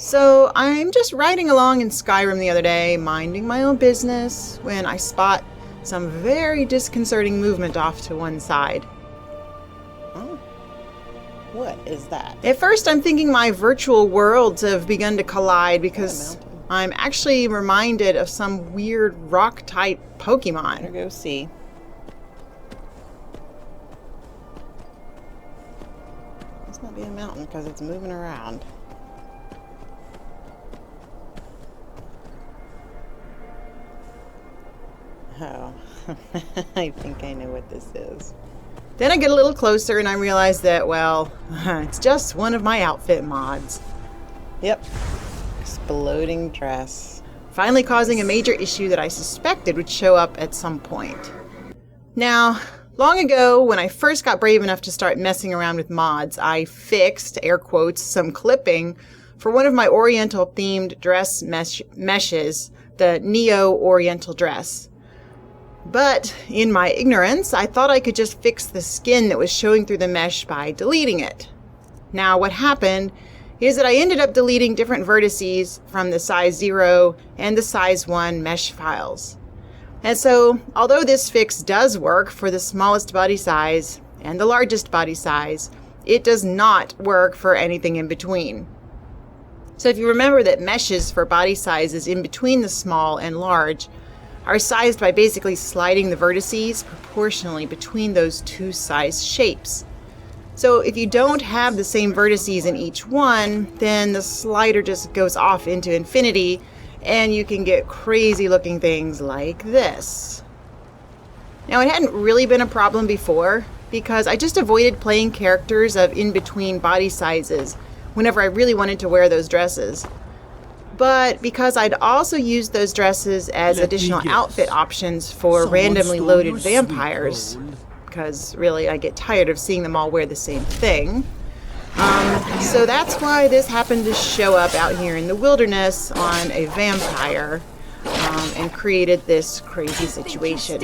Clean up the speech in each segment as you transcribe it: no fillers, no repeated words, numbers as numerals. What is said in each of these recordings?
So I'm just riding along in Skyrim the other day, minding my own business, when I spot some very disconcerting movement off to one side. Oh, what is that? At first I'm thinking my virtual worlds have begun to collide because I'm actually reminded of some weird rock-type Pokemon. Better go see. Must not be a mountain because it's moving around. Oh, I think I know what this is. Then I get a little closer and I realize that, well, it's just one of my outfit mods. Yep. Exploding dress. Finally causing a major issue that I suspected would show up at some point. Now, long ago, when I first got brave enough to start messing around with mods, I fixed, air quotes, some clipping for one of my Oriental-themed dress meshes, the Neo-Oriental dress. But in my ignorance, I thought I could just fix the skin that was showing through the mesh by deleting it. Now, what happened is that I ended up deleting different vertices from the size 0 and the size 1 mesh files. And so, although this fix does work for the smallest body size and the largest body size, it does not work for anything in between. So if you remember that meshes for body sizes in between the small and large are sized by basically sliding the vertices proportionally between those two size shapes. So if you don't have the same vertices in each one, then the slider just goes off into infinity and you can get crazy looking things like this. Now, it hadn't really been a problem before because I just avoided playing characters of in-between body sizes whenever I really wanted to wear those dresses. But because I'd also used those dresses as additional outfit options for randomly loaded vampires, because really I get tired of seeing them all wear the same thing. So that's why this happened to show up out here in the wilderness on a vampire and created this crazy situation.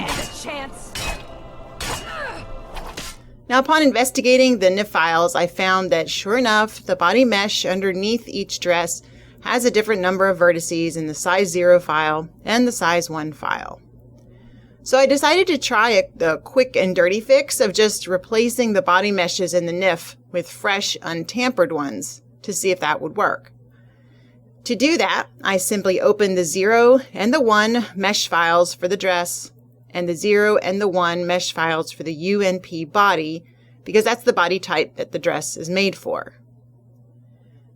Now, upon investigating the NIF files, I found that sure enough, the body mesh underneath each dress has a different number of vertices in the size 0 file and the size 1 file. So I decided to try the quick and dirty fix of just replacing the body meshes in the NIF with fresh, untampered ones to see if that would work. To do that, I simply opened the 0 and the 1 mesh files for the dress and the 0 and the 1 mesh files for the UNP body, because that's the body type that the dress is made for.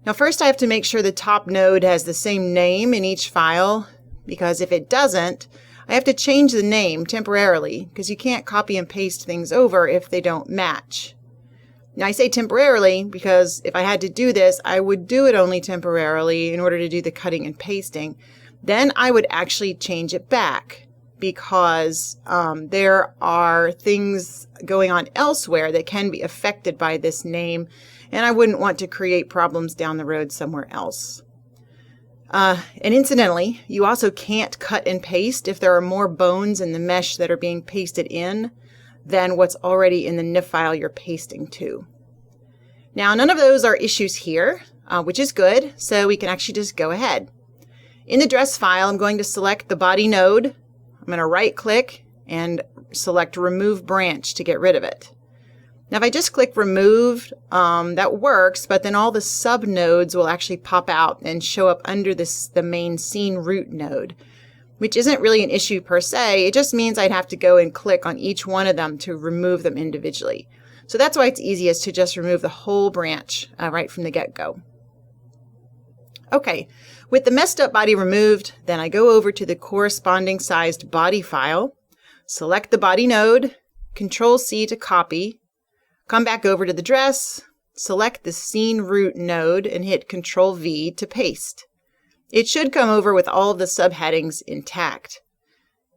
Now first I have to make sure the top node has the same name in each file, because if it doesn't, I have to change the name temporarily, because you can't copy and paste things over if they don't match. Now I say temporarily because if I had to do this, I would do it only temporarily in order to do the cutting and pasting. Then I would actually change it back, because there are things going on elsewhere that can be affected by this name, and I wouldn't want to create problems down the road somewhere else. And incidentally, you also can't cut and paste if there are more bones in the mesh that are being pasted in than what's already in the NIF file you're pasting to. Now, none of those are issues here, which is good, so we can actually just go ahead. In the dress file, I'm going to select the body node. I'm going to right-click and select Remove Branch to get rid of it. Now, if I just click Remove, that works, but then all the sub-nodes will actually pop out and show up under the main scene root node, which isn't really an issue per se. It just means I'd have to go and click on each one of them to remove them individually. So that's why it's easiest to just remove the whole branch right from the get-go. Okay, with the messed up body removed, then I go over to the corresponding sized body file, select the body node, Control-C to copy, come back over to the dress, select the scene root node, and hit Control-V to paste. It should come over with all of the subheadings intact,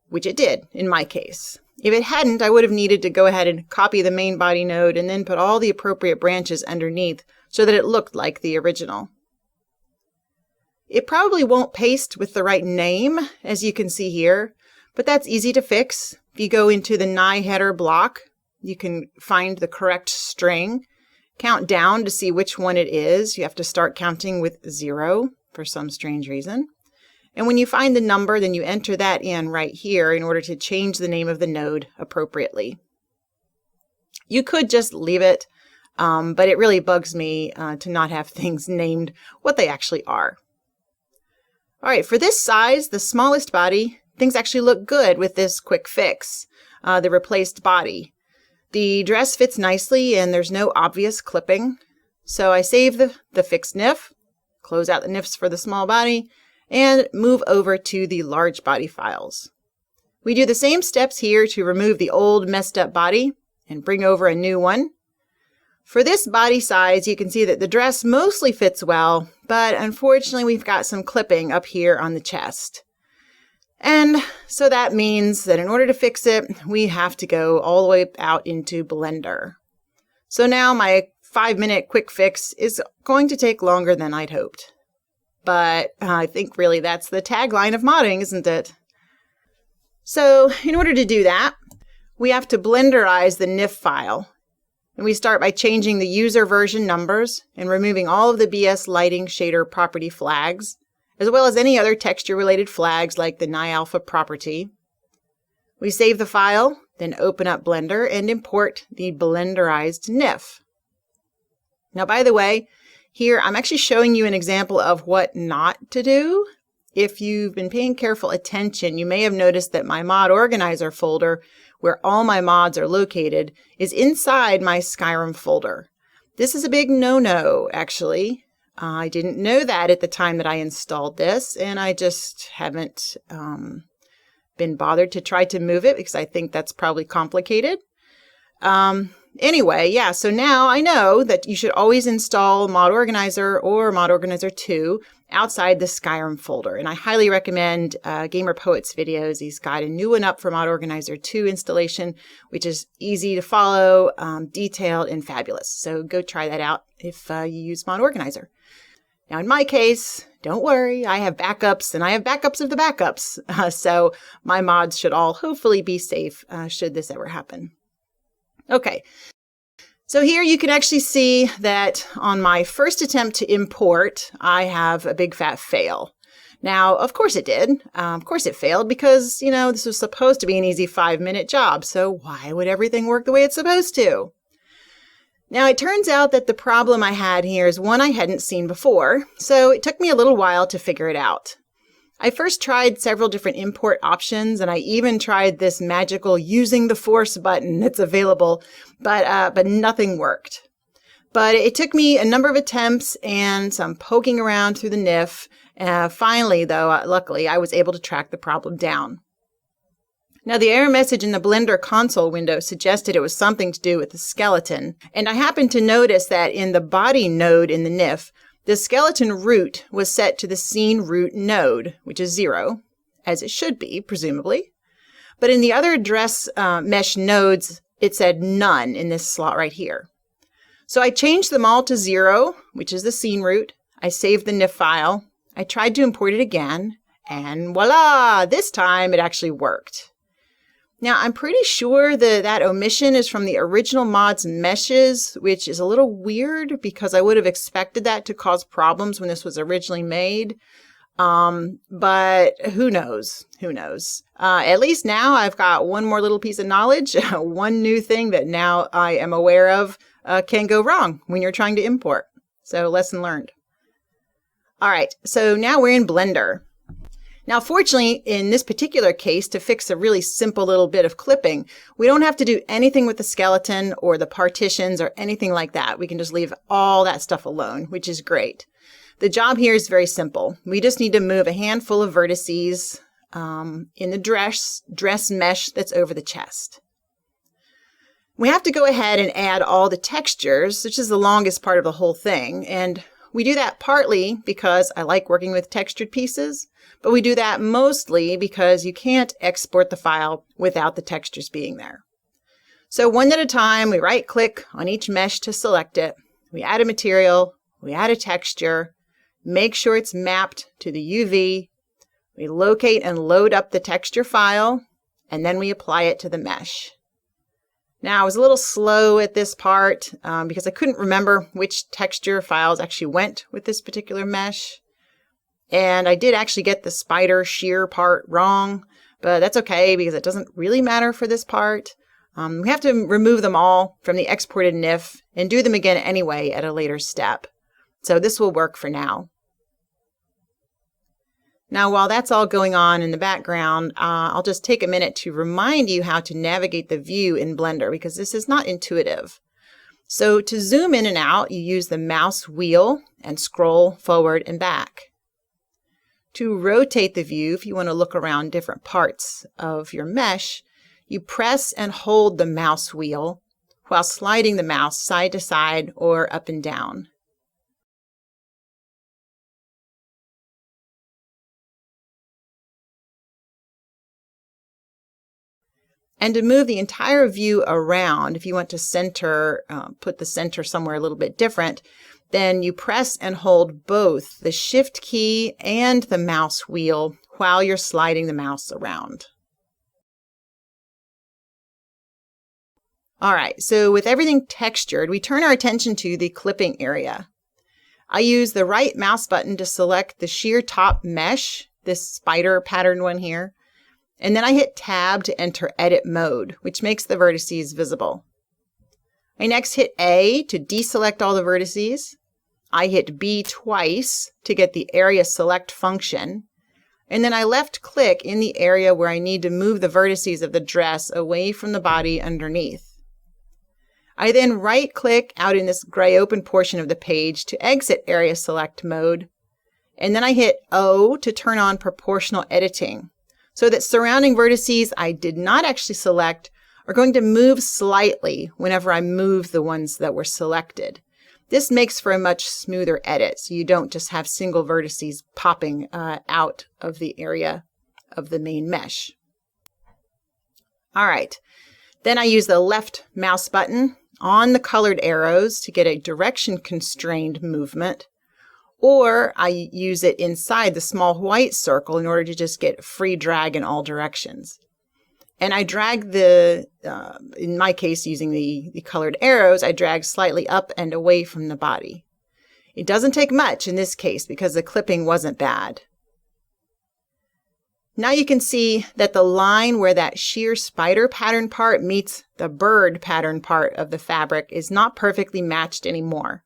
which it did in my case. If it hadn't, I would have needed to go ahead and copy the main body node and then put all the appropriate branches underneath so that it looked like the original. It probably won't paste with the right name, as you can see here, but that's easy to fix. If you go into the NI header block, you can find the correct string count down to see which one it is. You have to start counting with 0 for some strange reason. And when you find the number, then you enter that in right here in order to change the name of the node appropriately. You could just leave it, but it really bugs me to not have things named what they actually are. All right, for this size, the smallest body, things actually look good with this quick fix, the replaced body. The dress fits nicely and there's no obvious clipping. So I save the fixed NIF, close out the NIFs for the small body, and move over to the large body files. We do the same steps here to remove the old messed up body and bring over a new one. For this body size, you can see that the dress mostly fits well, but unfortunately we've got some clipping up here on the chest. And so that means that in order to fix it, we have to go all the way out into Blender. So now my 5-minute quick fix is going to take longer than I'd hoped. But I think really that's the tagline of modding, isn't it? So in order to do that, we have to blenderize the NIF file. And we start by changing the user version numbers and removing all of the BS lighting shader property flags, as well as any other texture-related flags like the NiAlpha property. We save the file, then open up Blender and import the blenderized NIF. Now, by the way, here I'm actually showing you an example of what not to do. If you've been paying careful attention, you may have noticed that my mod organizer folder, where all my mods are located, is inside my Skyrim folder. This is a big no-no, actually. I didn't know that at the time that I installed this, and I just haven't been bothered to try to move it because I think that's probably complicated. Anyway, yeah, so now I know that you should always install Mod Organizer or Mod Organizer 2 outside the Skyrim folder. And I highly recommend Gamer Poet's videos. He's got a new one up for Mod Organizer 2 installation, which is easy to follow, detailed, and fabulous. So go try that out if you use Mod Organizer. Now, in my case, don't worry, I have backups, and I have backups of the backups. So my mods should all hopefully be safe should this ever happen. Okay, so here you can actually see that on my first attempt to import, I have a big fat fail. Now, of course it did. Of course it failed because, you know, this was supposed to be an easy 5-minute job. So why would everything work the way it's supposed to? Now, it turns out that the problem I had here is one I hadn't seen before. So it took me a little while to figure it out. I first tried several different import options, and I even tried this magical using the force button that's available, but nothing worked. But it took me a number of attempts and some poking around through the NIF. Finally, though, luckily, I was able to track the problem down. Now, the error message in the Blender console window suggested it was something to do with the skeleton, and I happened to notice that in the body node in the NIF, the skeleton root was set to the scene root node, which is 0, as it should be, presumably. But in the other dress mesh nodes, it said none in this slot right here. So I changed them all to 0, which is the scene root. I saved the NIF file. I tried to import it again, and voila! This time it actually worked. Now, I'm pretty sure that omission is from the original mod's meshes, which is a little weird because I would have expected that to cause problems when this was originally made. But who knows? Who knows? At least now I've got one more little piece of knowledge, one new thing that now I am aware of can go wrong when you're trying to import. So lesson learned. All right, so now we're in Blender. Now, fortunately, in this particular case, to fix a really simple little bit of clipping, we don't have to do anything with the skeleton or the partitions or anything like that. We can just leave all that stuff alone, which is great. The job here is very simple. We just need to move a handful of vertices in the dress mesh that's over the chest. We have to go ahead and add all the textures, which is the longest part of the whole thing. And we do that partly because I like working with textured pieces, but we do that mostly because you can't export the file without the textures being there. So one at a time, we right-click on each mesh to select it. We add a material, we add a texture, make sure it's mapped to the UV. We locate and load up the texture file, and then we apply it to the mesh. Now, I was a little slow at this part because I couldn't remember which texture files actually went with this particular mesh. And I did actually get the spider shear part wrong, but that's okay because it doesn't really matter for this part. We have to remove them all from the exported NIF and do them again anyway at a later step. So this will work for now. Now, while that's all going on in the background, I'll just take a minute to remind you how to navigate the view in Blender because this is not intuitive. So to zoom in and out, you use the mouse wheel and scroll forward and back. To rotate the view, if you want to look around different parts of your mesh, you press and hold the mouse wheel while sliding the mouse side to side or up and down. And to move the entire view around, if you want to center, put the center somewhere a little bit different, then you press and hold both the Shift key and the mouse wheel while you're sliding the mouse around. All right, so with everything textured, we turn our attention to the clipping area. I use the right mouse button to select the sheer top mesh, this spider pattern one here. And then I hit Tab to enter Edit Mode, which makes the vertices visible. I next hit A to deselect all the vertices. I hit B twice to get the Area Select function. And then I left-click in the area where I need to move the vertices of the dress away from the body underneath. I then right-click out in this gray open portion of the page to exit Area Select mode. And then I hit O to turn on Proportional Editing, so that surrounding vertices I did not actually select are going to move slightly whenever I move the ones that were selected. This makes for a much smoother edit, so you don't just have single vertices popping out of the area of the main mesh. All right, then I use the left mouse button on the colored arrows to get a direction-constrained movement, or I use it inside the small white circle in order to just get free drag in all directions. And I drag in my case, using the colored arrows, I drag slightly up and away from the body. It doesn't take much in this case because the clipping wasn't bad. Now you can see that the line where that sheer spider pattern part meets the bird pattern part of the fabric is not perfectly matched anymore.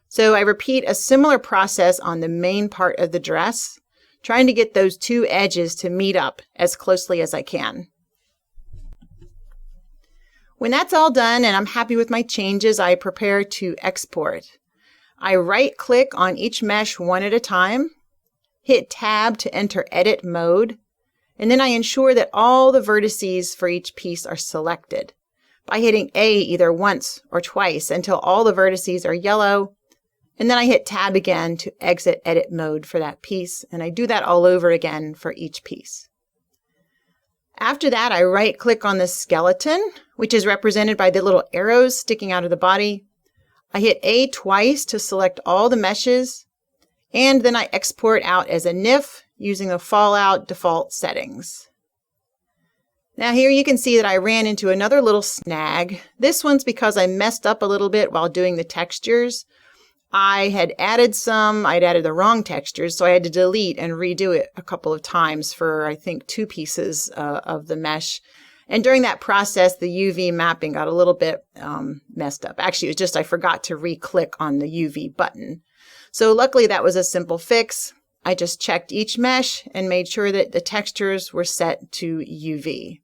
So I repeat a similar process on the main part of the dress, trying to get those two edges to meet up as closely as I can. When that's all done and I'm happy with my changes, I prepare to export. I right-click on each mesh one at a time, hit Tab to enter Edit Mode, and then I ensure that all the vertices for each piece are selected by hitting A either once or twice until all the vertices are yellow. And then I hit Tab again to exit Edit Mode for that piece, and I do that all over again for each piece. After that, I right-click on the skeleton, which is represented by the little arrows sticking out of the body. I hit A twice to select all the meshes, and then I export out as a NIF using the Fallout default settings. Now here you can see that I ran into another little snag. This one's because I messed up a little bit while doing the textures. I'd added the wrong textures, so I had to delete and redo it a couple of times for, I think, 2 pieces of the mesh. And during that process, the UV mapping got a little bit messed up. Actually, it was just I forgot to re-click on the UV button. So luckily, that was a simple fix. I just checked each mesh and made sure that the textures were set to UV.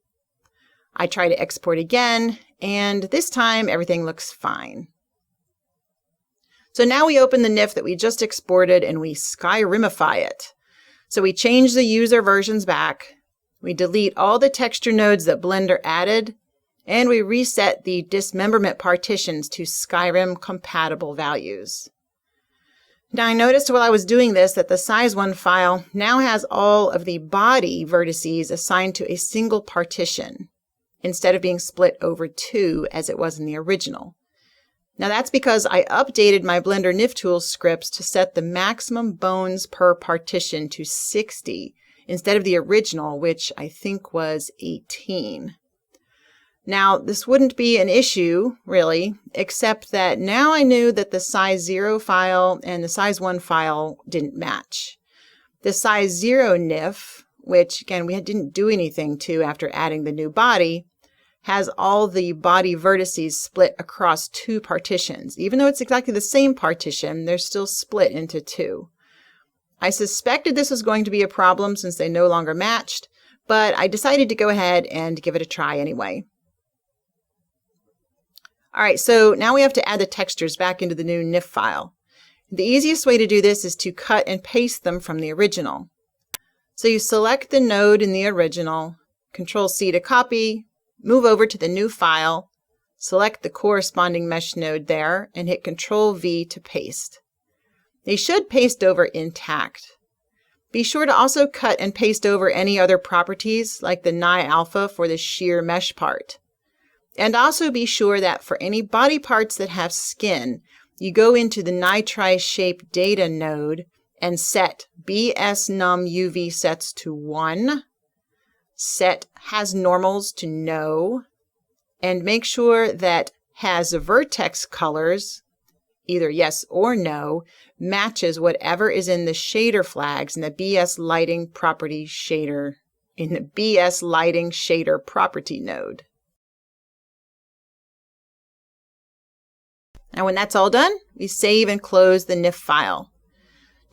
I try to export again, and this time everything looks fine. So now we open the NIF that we just exported and we Skyrimify it. So we change the user versions back, we delete all the texture nodes that Blender added, and we reset the dismemberment partitions to Skyrim compatible values. Now I noticed while I was doing this that the size 1 file now has all of the body vertices assigned to a single partition, instead of being split over 2 as it was in the original. Now that's because I updated my Blender NIF Tools scripts to set the maximum bones per partition to 60 instead of the original, which I think was 18. Now, this wouldn't be an issue, really, except that now I knew that the size 0 file and the size 1 file didn't match. The size 0 NIF, which, again, we didn't do anything to after adding the new body, has all the body vertices split across 2 partitions. Even though it's exactly the same partition, they're still split into 2. I suspected this was going to be a problem since they no longer matched, but I decided to go ahead and give it a try anyway. All right, so now we have to add the textures back into the new NIF file. The easiest way to do this is to cut and paste them from the original. So you select the node in the original, Control-C to copy, move over to the new file, select the corresponding mesh node there, and hit Control-V to paste. They should paste over intact. Be sure to also cut and paste over any other properties like the Ni alpha for the shear mesh part. And also be sure that for any body parts that have skin, you go into the nitri shape data node and set BS-num UV sets to 1, set has normals to no, and make sure that has vertex colors, either yes or no, matches whatever is in the shader flags in the BS lighting property shader, in the BS lighting shader property node. Now when that's all done, we save and close the NIF file.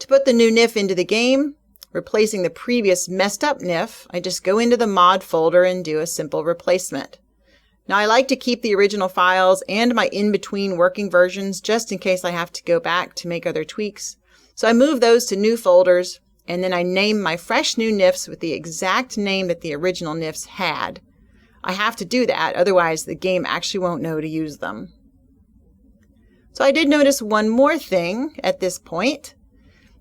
To put the new NIF into the game, replacing the previous messed up NIF, I just go into the mod folder and do a simple replacement. Now I like to keep the original files and my in-between working versions just in case I have to go back to make other tweaks. So I move those to new folders, and then I name my fresh new NIFs with the exact name that the original NIFs had. I have to do that, otherwise the game actually won't know to use them. So I did notice one more thing at this point.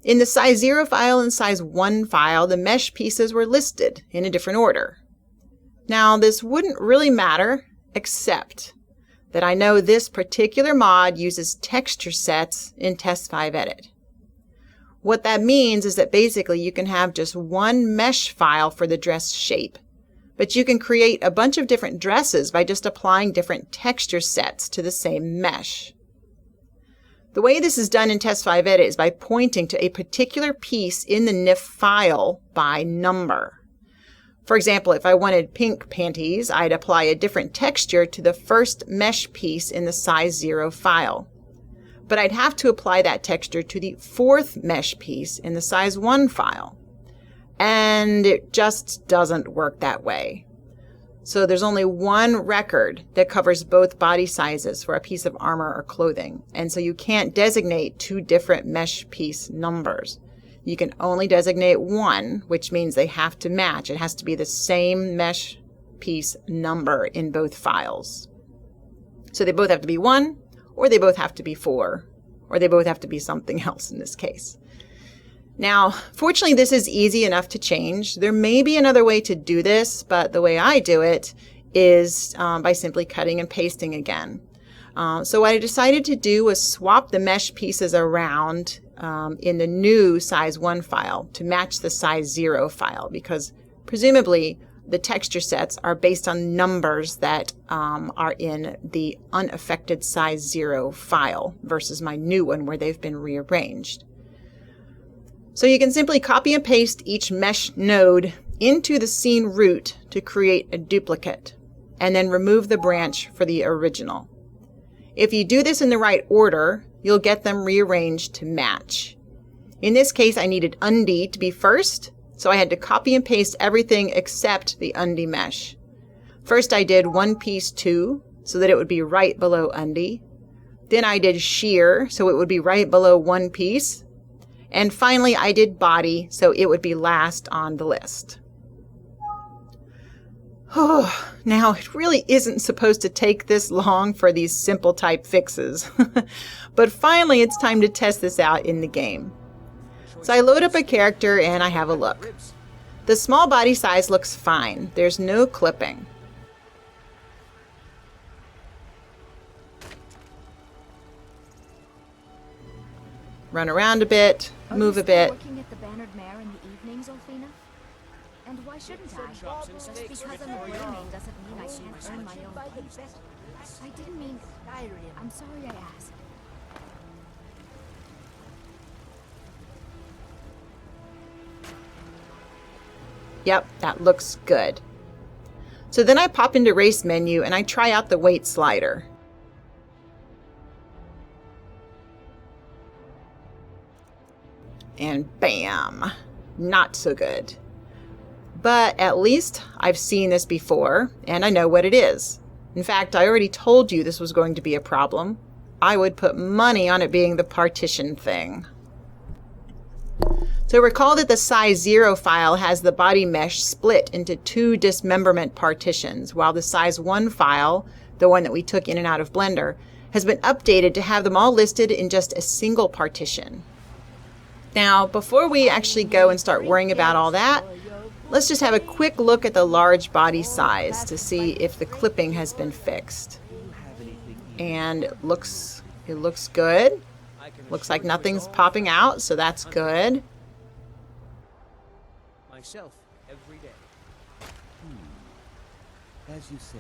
In the size 0 file and size 1 file, the mesh pieces were listed in a different order. Now this wouldn't really matter, except that I know this particular mod uses texture sets in Test 5 Edit. What that means is that basically you can have just one mesh file for the dress shape, but you can create a bunch of different dresses by just applying different texture sets to the same mesh. The way this is done in Test 5 Edit is by pointing to a particular piece in the NIF file by number. For example, if I wanted pink panties, I'd apply a different texture to the first mesh piece in the size 0 file. But I'd have to apply that texture to the 4th mesh piece in the size 1 file. And it just doesn't work that way. So there's only one record that covers both body sizes for a piece of armor or clothing. And so you can't designate 2 different mesh piece numbers. You can only designate one, which means they have to match. It has to be the same mesh piece number in both files. So they both have to be 1, or they both have to be 4, or they both have to be something else in this case. Now, fortunately, this is easy enough to change. There may be another way to do this, but the way I do it is by simply cutting and pasting again. So what I decided to do was swap the mesh pieces around in the new size 1 file to match the size 0 file, because presumably the texture sets are based on numbers that are in the unaffected size 0 file versus my new one where they've been rearranged. So you can simply copy and paste each mesh node into the scene root to create a duplicate, and then remove the branch for the original. If you do this in the right order, you'll get them rearranged to match. In this case, I needed undie to be first, so I had to copy and paste everything except the undie mesh. First I did one piece 2, so that it would be right below undie. Then I did shear, so it would be right below one piece. And finally, I did body, so it would be last on the list. Oh, now, it really isn't supposed to take this long for these simple type fixes. But finally, it's time to test this out in the game. So I load up a character and I have a look. The small body size looks fine. There's no clipping. Run around a bit, move a bit. Working at the Bannered Mare in the evenings, Ulfina? And why shouldn't I? Just because I'm learning doesn't mean I can't earn my own money. I didn't mean Skyrim. I'm sorry I asked. Yep, that looks good. So then I pop into race menu and I try out the weight slider. And bam, not so good. But at least I've seen this before and I know what it is. In fact, I already told you this was going to be a problem. I would put money on it being the partition thing. So recall that the size 0 file has the body mesh split into 2 dismemberment partitions, while the size 1 file, the one that we took in and out of Blender, has been updated to have them all listed in just a single partition. Now, before we actually go and start worrying about all that, let's just have a quick look at the large body size to see if the clipping has been fixed. And it looks good. Looks like nothing's popping out, so that's good. Myself every day. As you say.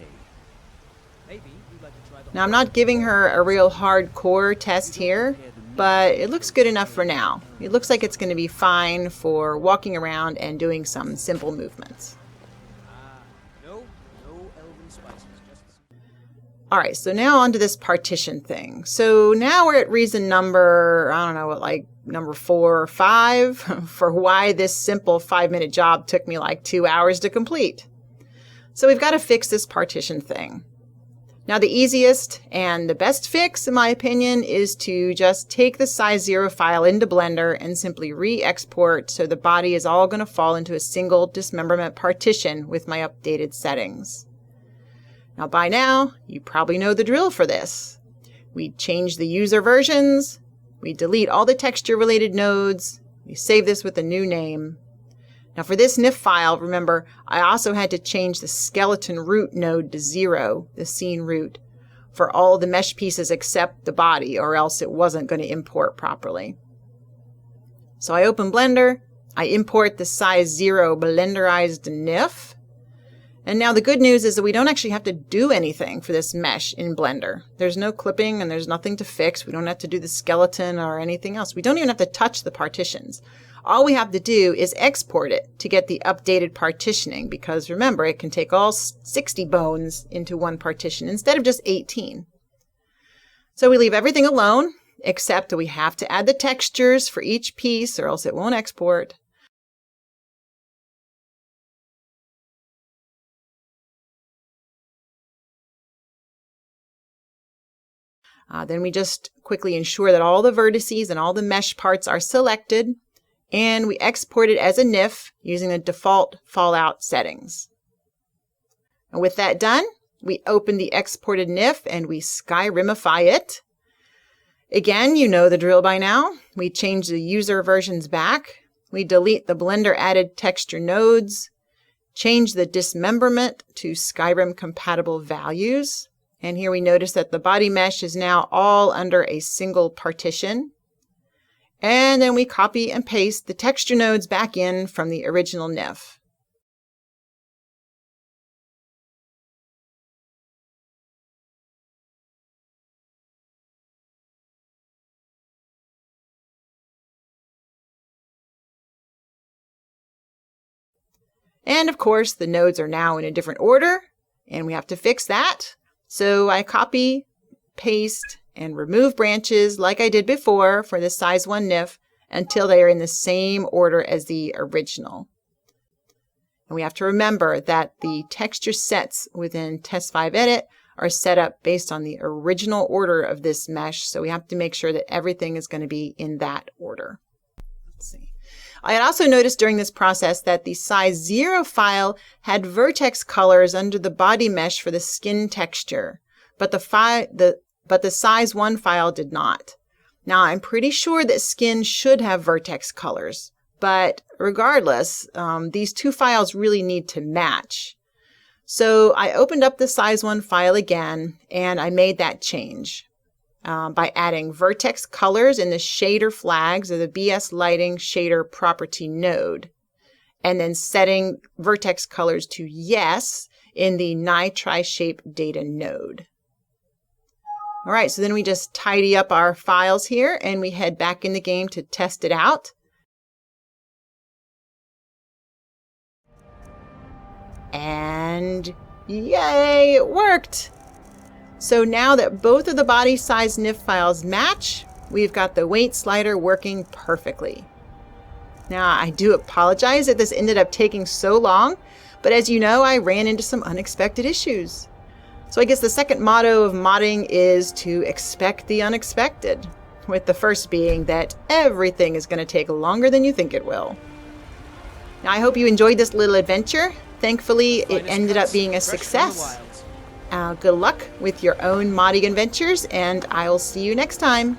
Maybe you'd like to try the. Now I'm not giving her a real hardcore test here, but it looks good enough for now. It looks like it's going to be fine for walking around and doing some simple movements. No elven spices. Just. All right, so now onto this partition thing. So now we're at reason number, I don't know what, like number 4 or 5 for why this simple 5-minute job took me like 2 hours to complete. So we've got to fix this partition thing. Now the easiest and the best fix, in my opinion, is to just take the size 0 file into Blender and simply re-export so the body is all going to fall into a single dismemberment partition with my updated settings. Now by now, you probably know the drill for this. We change the user versions, we delete all the texture-related nodes, we save this with a new name. Now for this NIF file, remember, I also had to change the skeleton root node to 0, the scene root, for all the mesh pieces except the body, or else it wasn't going to import properly. So I open Blender, I import the size 0 blenderized NIF, and now the good news is that we don't actually have to do anything for this mesh in Blender. There's no clipping and there's nothing to fix. We don't have to do the skeleton or anything else. We don't even have to touch the partitions. All we have to do is export it to get the updated partitioning, because remember, it can take all 60 bones into one partition instead of just 18. So we leave everything alone, except that we have to add the textures for each piece or else it won't export. Then we just quickly ensure that all the vertices and all the mesh parts are selected, and we export it as a NIF using the default Fallout settings. And with that done, we open the exported NIF and we Skyrimify it. Again, you know the drill by now. We change the user versions back. We delete the Blender added texture nodes, change the dismemberment to Skyrim compatible values. And here we notice that the body mesh is now all under a single partition. And then we copy and paste the texture nodes back in from the original NIF. And of course, the nodes are now in a different order, and we have to fix that. So I copy, paste, and remove branches like I did before for the size 1 NIF until they are in the same order as the original. And we have to remember that the texture sets within Test 5 Edit are set up based on the original order of this mesh, so we have to make sure that everything is going to be in that order. Let's see. I had also noticed during this process that the size 0 file had vertex colors under the body mesh for the skin texture, but the size 1 file did not. Now I'm pretty sure that skin should have vertex colors, but regardless, these two files really need to match. So I opened up the size 1 file again and I made that change. By adding vertex colors in the shader flags of the BS Lighting shader property node. and then setting vertex colors to yes in the NiTriShape data node. All right, so then we just tidy up our files here and we head back in the game to test it out. And yay, it worked! So now that both of the body size NIF files match, we've got the weight slider working perfectly. Now, I do apologize that this ended up taking so long, but as you know, I ran into some unexpected issues. So I guess the second motto of modding is to expect the unexpected, with the first being that everything is going to take longer than you think it will. Now, I hope you enjoyed this little adventure. Thankfully, it ended up being a success. Good luck with your own modding adventures, and I'll see you next time.